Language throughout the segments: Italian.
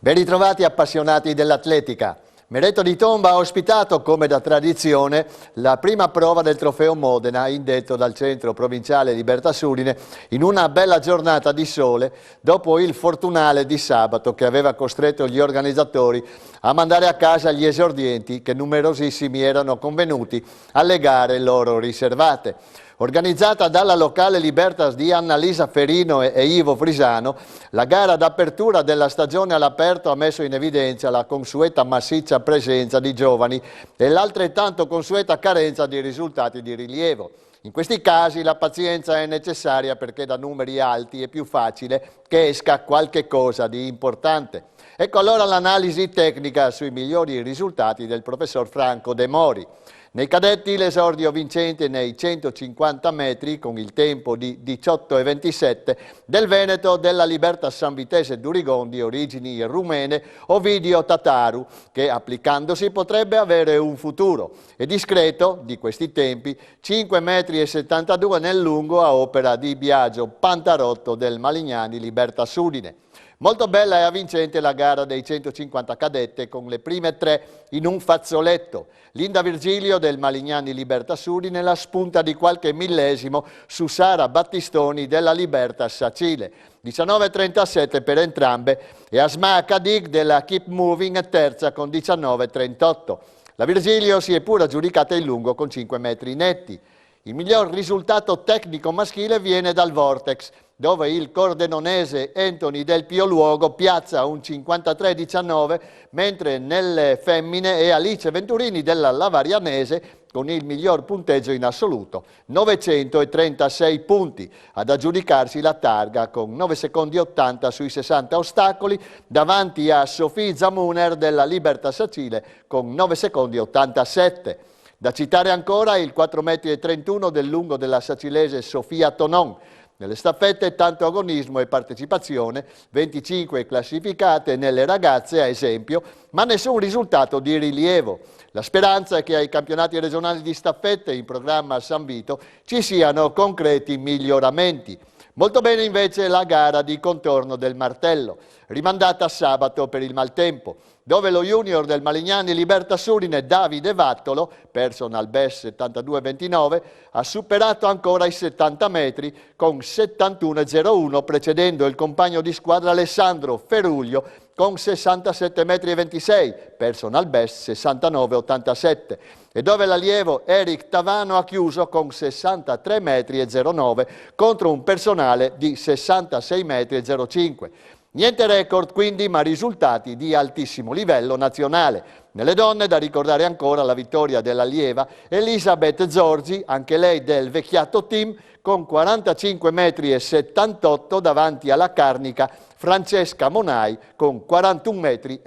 Ben ritrovati appassionati dell'atletica. Mereto di Tomba ha ospitato, come da tradizione, la prima prova del Trofeo Modena, indetto dal Centro Provinciale Libertà Suline, in una bella giornata di sole, dopo il fortunale di sabato che aveva costretto gli organizzatori a mandare a casa gli esordienti che numerosissimi erano convenuti alle gare loro riservate. Organizzata dalla locale Libertas di Annalisa Ferino e Ivo Frisano, la gara d'apertura della stagione all'aperto ha messo in evidenza la consueta massiccia presenza di giovani e l'altrettanto consueta carenza di risultati di rilievo. In questi casi la pazienza è necessaria perché da numeri alti è più facile che esca qualche cosa di importante. Ecco allora l'analisi tecnica sui migliori risultati del professor Franco De Mori. Nei cadetti l'esordio vincente nei 150 metri con il tempo di 18,27 del Veneto della Libertas San Vitese d'Urigon di origini rumene Ovidio Tataru, che applicandosi potrebbe avere un futuro. È discreto di questi tempi 5,72 metri nel lungo a opera di Biagio Pantarotto del Malignani Libertas Udine. Molto bella e avvincente la gara dei 150 cadette con le prime tre in un fazzoletto. Linda Virgilio del Malignani Libertas Udine la spunta di qualche millesimo su Sara Battistoni della Libertas Sacile. 19,37 per entrambe e Asma Kadig della Keep Moving terza con 19,38. La Virgilio si è pure aggiudicata il lungo con 5 metri netti. Il miglior risultato tecnico maschile viene dal Vortex, dove il cordenonese Anthony Del Pioluogo piazza un 53,19, mentre nelle femmine è Alice Venturini della Lavarianese con il miglior punteggio in assoluto, 936 punti, ad aggiudicarsi la targa con 9 secondi 80 sui 60 ostacoli, davanti a Sofì Zamuner della Libertas Sacile con 9 secondi 87. Da citare ancora il 4,31 metri del lungo della sacilese Sofia Tonon. Nelle staffette tanto agonismo e partecipazione, 25 classificate nelle ragazze a esempio, ma nessun risultato di rilievo. La speranza è che ai campionati regionali di staffette in programma a San Vito ci siano concreti miglioramenti. Molto bene invece la gara di contorno del martello, rimandata a sabato per il maltempo, dove lo junior del Malignani Libertas Udine Davide Vattolo, personal best 72,29, ha superato ancora i 70 metri con 71,01, precedendo il compagno di squadra Alessandro Feruglio con 67,26 metri, personal best 69,87, e dove l'allievo Eric Tavano ha chiuso con 63,09 metri contro un personale di 66,05 metri. Niente record quindi, ma risultati di altissimo livello nazionale. Nelle donne da ricordare ancora la vittoria dell'allieva Elisabeth Zorzi, anche lei del Vecchiato Team, con 45,78 metri davanti alla carnica Francesca Monai con 41,73 metri.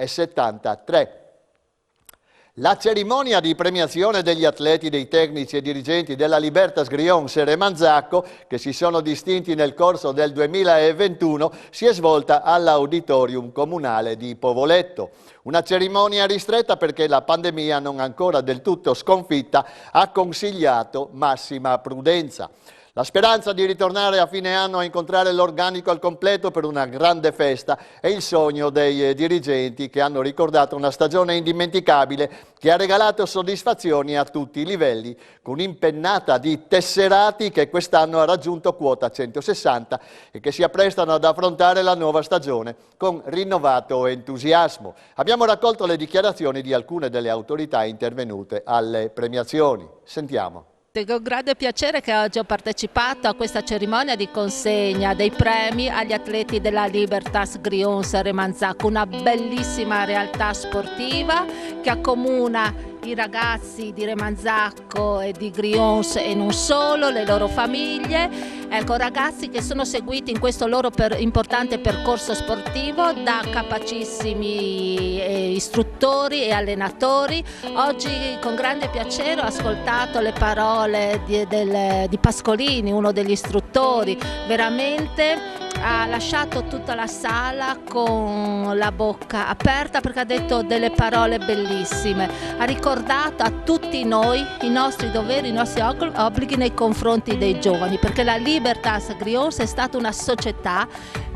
La cerimonia di premiazione degli atleti, dei tecnici e dirigenti della Libertas Grions e Remanzacco, che si sono distinti nel corso del 2021, si è svolta all'Auditorium Comunale di Povoletto. Una cerimonia ristretta perché la pandemia, non ancora del tutto sconfitta, ha consigliato massima prudenza. La speranza di ritornare a fine anno a incontrare l'organico al completo per una grande festa è il sogno dei dirigenti che hanno ricordato una stagione indimenticabile che ha regalato soddisfazioni a tutti i livelli, con impennata di tesserati che quest'anno ha raggiunto quota 160 e che si apprestano ad affrontare la nuova stagione con rinnovato entusiasmo. Abbiamo raccolto le dichiarazioni di alcune delle autorità intervenute alle premiazioni. Sentiamo. Con grande piacere che oggi ho partecipato a questa cerimonia di consegna dei premi agli atleti della Libertas Grions e Remanzacco, una bellissima realtà sportiva che accomuna i ragazzi di Remanzacco e di Grions e non solo, le loro famiglie, ecco, ragazzi che sono seguiti in questo loro importante percorso sportivo da capacissimi istruttori e allenatori. Oggi con grande piacere ho ascoltato le parole di Pascolini, uno degli istruttori, veramente ha lasciato tutta la sala con la bocca aperta perché ha detto delle parole bellissime. Ha ricordato a tutti noi i nostri doveri, i nostri obblighi nei confronti dei giovani, perché la Libertas Grions è stata una società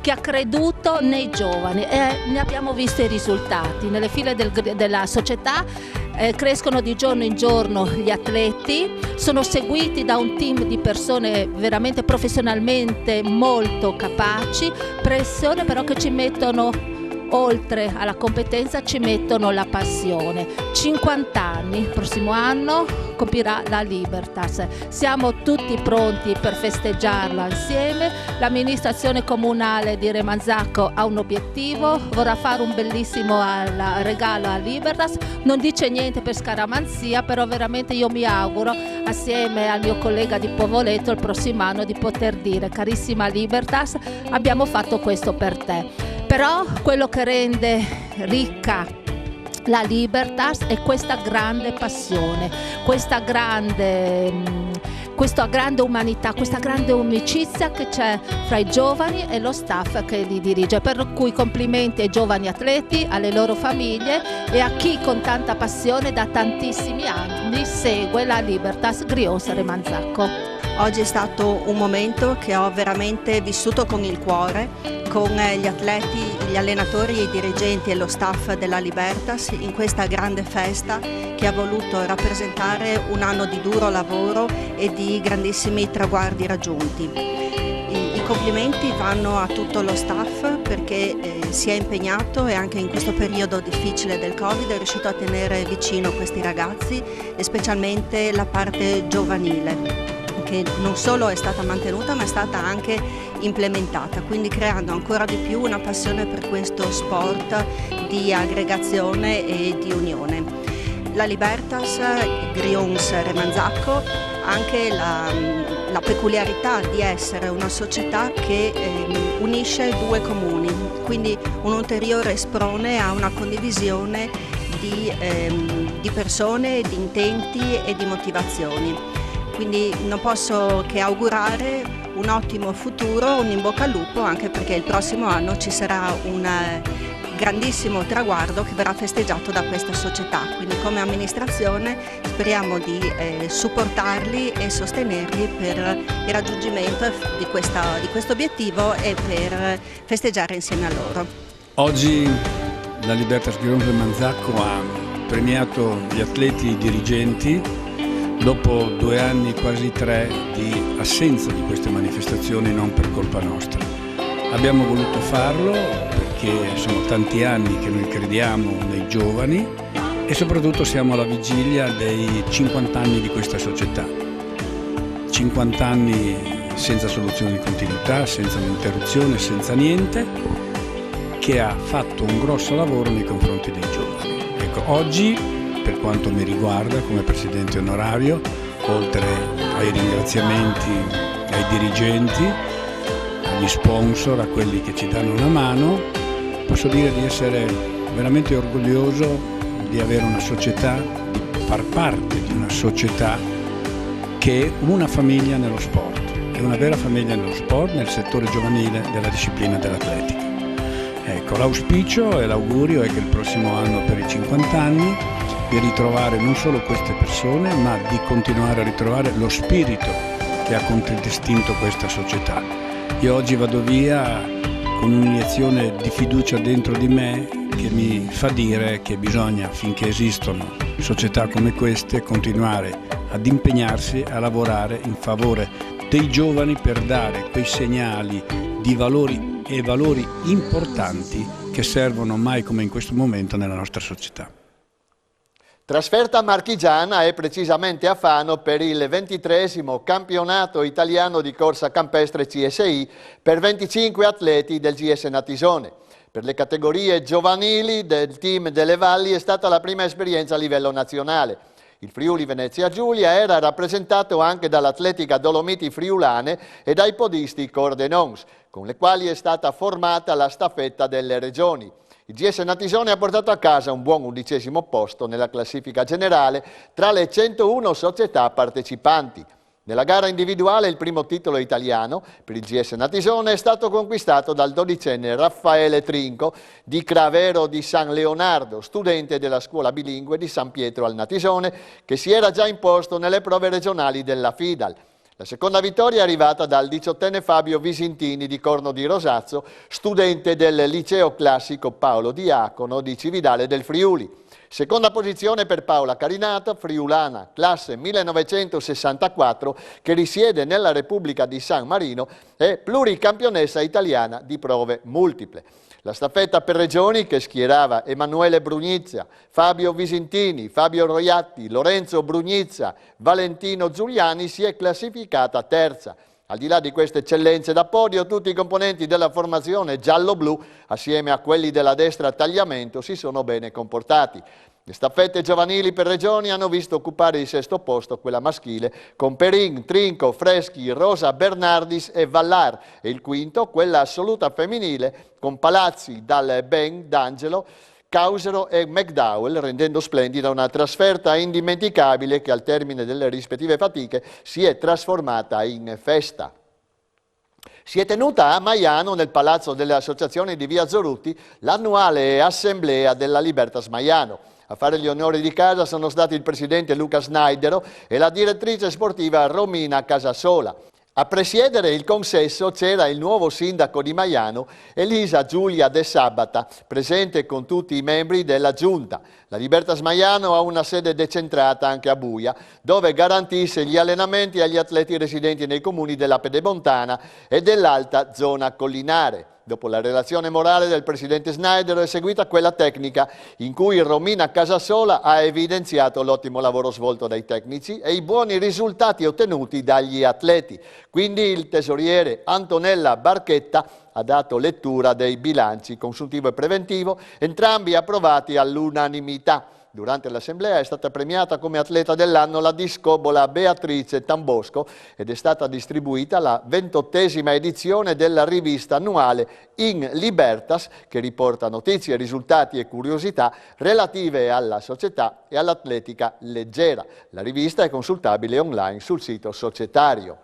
che ha creduto nei giovani e ne abbiamo visto i risultati. Nelle file della società crescono di giorno in giorno gli atleti, sono seguiti da un team di persone veramente professionalmente molto capaci, persone però che ci mettono, oltre alla competenza, ci mettono la passione. 50 anni, il prossimo anno compirà la Libertas. Siamo tutti pronti per festeggiarlo insieme. L'amministrazione comunale di Remanzacco ha un obiettivo, vorrà fare un bellissimo regalo a Libertas. Non dice niente per scaramanzia, però veramente io mi auguro, assieme al mio collega di Povoletto, il prossimo anno di poter dire: carissima Libertas, abbiamo fatto questo per te. Però quello che rende ricca la Libertas è questa grande passione, questa grande umanità, questa grande amicizia che c'è fra i giovani e lo staff che li dirige. Per cui complimenti ai giovani atleti, alle loro famiglie e a chi con tanta passione da tantissimi anni segue la Libertas Grions Remanzacco. Oggi è stato un momento che ho veramente vissuto con il cuore, con gli atleti, gli allenatori, i dirigenti e lo staff della Libertas in questa grande festa che ha voluto rappresentare un anno di duro lavoro e di grandissimi traguardi raggiunti. I complimenti vanno a tutto lo staff perché si è impegnato e anche in questo periodo difficile del Covid è riuscito a tenere vicino questi ragazzi e specialmente la parte giovanile, che non solo è stata mantenuta ma è stata anche implementata, quindi creando ancora di più una passione per questo sport di aggregazione e di unione. La Libertas Grions Remanzacco ha anche la peculiarità di essere una società che unisce due comuni, quindi un ulteriore sprone a una condivisione di persone, di intenti e di motivazioni. Quindi non posso che augurare un ottimo futuro, un in bocca al lupo, anche perché il prossimo anno ci sarà un grandissimo traguardo che verrà festeggiato da questa società. Quindi come amministrazione speriamo di supportarli e sostenerli per il raggiungimento di questo obiettivo e per festeggiare insieme a loro. Oggi la Libertas Grions Remanzacco ha premiato gli atleti e i dirigenti dopo 2 anni, quasi 3, di assenza di queste manifestazioni non per colpa nostra. Abbiamo voluto farlo perché sono tanti anni che noi crediamo nei giovani e soprattutto siamo alla vigilia dei 50 anni di questa società. 50 anni senza soluzione di continuità, senza un'interruzione, senza niente, che ha fatto un grosso lavoro nei confronti dei giovani. Ecco, oggi, per quanto mi riguarda come presidente onorario, oltre ai ringraziamenti ai dirigenti, agli sponsor, a quelli che ci danno una mano, posso dire di essere veramente orgoglioso di avere una società, di far parte di una società che è una famiglia nello sport, è una vera famiglia nello sport, nel settore giovanile della disciplina dell'atletica. Ecco, l'auspicio e l'augurio è che il prossimo anno, per i 50 anni, di ritrovare non solo queste persone, ma di continuare a ritrovare lo spirito che ha contraddistinto questa società. Io oggi vado via con un'iniezione di fiducia dentro di me che mi fa dire che bisogna, finché esistono società come queste, continuare ad impegnarsi a lavorare in favore dei giovani per dare quei segnali di valori e valori importanti che servono mai come in questo momento nella nostra società. Trasferta marchigiana e precisamente a Fano per il 23° campionato italiano di corsa campestre CSI per 25 atleti del GS Natisone. Per le categorie giovanili del team delle Valli è stata la prima esperienza a livello nazionale. Il Friuli Venezia Giulia era rappresentato anche dall'Atletica Dolomiti Friulane e dai podisti Cordenons, con le quali è stata formata la staffetta delle regioni. Il GS Natisone ha portato a casa un buon 11° posto nella classifica generale tra le 101 società partecipanti. Nella gara individuale il primo titolo italiano per il GS Natisone è stato conquistato dal dodicenne Raffaele Trinco di Cravero di San Leonardo, studente della scuola bilingue di San Pietro al Natisone, che si era già imposto nelle prove regionali della FIDAL. La seconda vittoria è arrivata dal diciottenne Fabio Visintini di Corno di Rosazzo, studente del liceo classico Paolo Diacono di Cividale del Friuli. Seconda posizione per Paola Carinata, friulana, classe 1964, che risiede nella Repubblica di San Marino e pluricampionessa italiana di prove multiple. La staffetta per regioni, che schierava Emanuele Brugnizza, Fabio Visintini, Fabio Roiatti, Lorenzo Brugnizza, Valentino Giuliani, si è classificata terza. Al di là di queste eccellenze da podio, tutti i componenti della formazione giallo-blu, assieme a quelli della destra tagliamento, si sono bene comportati. Le staffette giovanili per regioni hanno visto occupare il sesto posto quella maschile con Perin, Trinco, Freschi, Rosa Bernardis e Vallar, e il quinto quella assoluta femminile con Palazzi, Dal Ben, D'Angelo, Causero e McDowell, rendendo splendida una trasferta indimenticabile che al termine delle rispettive fatiche si è trasformata in festa. Si è tenuta a Maiano, nel Palazzo delle Associazioni di Via Zorutti, l'annuale assemblea della Libertas Maiano. A fare gli onori di casa sono stati il presidente Luca Snaidero e la direttrice sportiva Romina Casasola. A presiedere il consesso c'era il nuovo sindaco di Maiano, Elisa Giulia De Sabata, presente con tutti i membri della giunta. La Libertas Maiano ha una sede decentrata anche a Buia, dove garantisce gli allenamenti agli atleti residenti nei comuni della Pedemontana e dell'alta zona collinare. Dopo la relazione morale del presidente Snaidero è seguita quella tecnica, in cui Romina Casasola ha evidenziato l'ottimo lavoro svolto dai tecnici e i buoni risultati ottenuti dagli atleti. Quindi il tesoriere Antonella Barchetta ha dato lettura dei bilanci consuntivo e preventivo, entrambi approvati all'unanimità. Durante l'assemblea è stata premiata come atleta dell'anno la discobola Beatrice Tambosco ed è stata distribuita la 28ª edizione della rivista annuale In Libertas, che riporta notizie, risultati e curiosità relative alla società e all'atletica leggera. La rivista è consultabile online sul sito societario.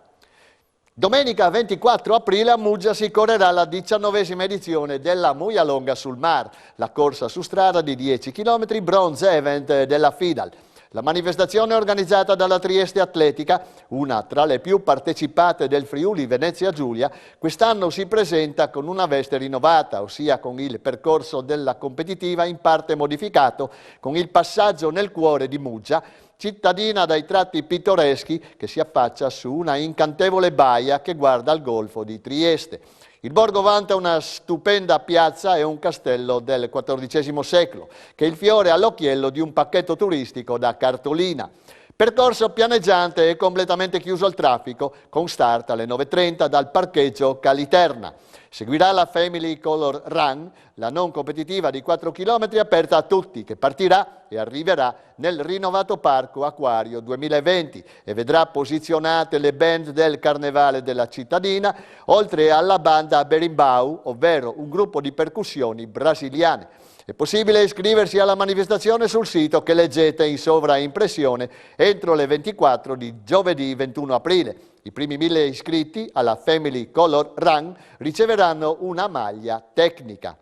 Domenica 24 aprile a Muggia si correrà la 19ª edizione della Muia Longa sul Mar, la corsa su strada di 10 km bronze event della FIDAL. La manifestazione è organizzata dalla Trieste Atletica, una tra le più partecipate del Friuli Venezia Giulia. Quest'anno si presenta con una veste rinnovata, ossia con il percorso della competitiva in parte modificato, con il passaggio nel cuore di Muggia, cittadina dai tratti pittoreschi che si affaccia su una incantevole baia che guarda al golfo di Trieste. Il borgo vanta una stupenda piazza e un castello del XIV secolo, che è il fiore all'occhiello di un pacchetto turistico da cartolina. Percorso pianeggiante e completamente chiuso al traffico, con start alle 9:30 dal parcheggio Caliterna. Seguirà la Family Color Run, la non competitiva di 4 km aperta a tutti, che partirà e arriverà nel rinnovato Parco Acquario 2020 e vedrà posizionate le band del Carnevale della cittadina, oltre alla banda Berimbau, ovvero un gruppo di percussioni brasiliane. È possibile iscriversi alla manifestazione sul sito che leggete in sovraimpressione entro le 24 di giovedì 21 aprile. I primi 1000 iscritti alla Family Color Run riceveranno una maglia tecnica.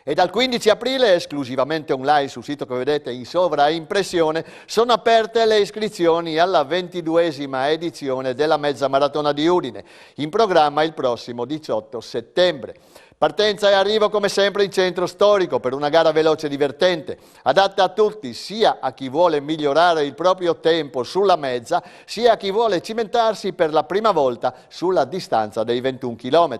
E dal 15 aprile, esclusivamente online sul sito che vedete in sovraimpressione, sono aperte le iscrizioni alla 22ª edizione della Mezza Maratona di Udine, in programma il prossimo 18 settembre. Partenza e arrivo come sempre in centro storico per una gara veloce e divertente, adatta a tutti, sia a chi vuole migliorare il proprio tempo sulla mezza, sia a chi vuole cimentarsi per la prima volta sulla distanza dei 21 km.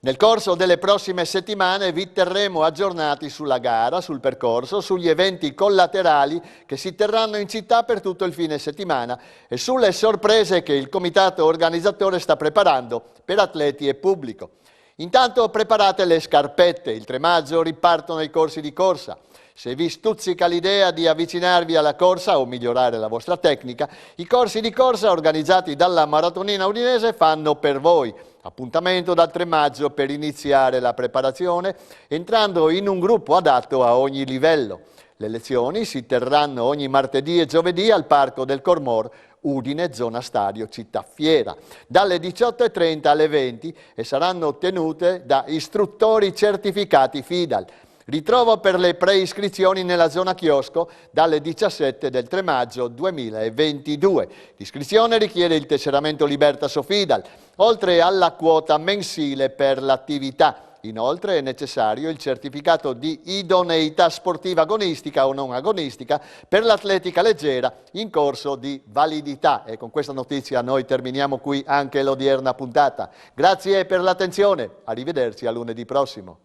Nel corso delle prossime settimane vi terremo aggiornati sulla gara, sul percorso, sugli eventi collaterali che si terranno in città per tutto il fine settimana e sulle sorprese che il comitato organizzatore sta preparando per atleti e pubblico. Intanto preparate le scarpette, il 3 maggio ripartono i corsi di corsa. Se vi stuzzica l'idea di avvicinarvi alla corsa o migliorare la vostra tecnica, i corsi di corsa organizzati dalla Maratonina Udinese fanno per voi. Appuntamento dal 3 maggio per iniziare la preparazione, entrando in un gruppo adatto a ogni livello. Le lezioni si terranno ogni martedì e giovedì al Parco del Cormor, Udine, zona stadio Città Fiera, dalle 18:30 alle 20 e saranno ottenute da istruttori certificati FIDAL. Ritrovo per le preiscrizioni nella zona chiosco dalle 17 del 3 maggio 2022. L'iscrizione richiede il tesseramento Libertas o FIDAL, oltre alla quota mensile per l'attività. Inoltre è necessario il certificato di idoneità sportiva agonistica o non agonistica per l'atletica leggera in corso di validità. E con questa notizia noi terminiamo qui anche l'odierna puntata. Grazie per l'attenzione, arrivederci a lunedì prossimo.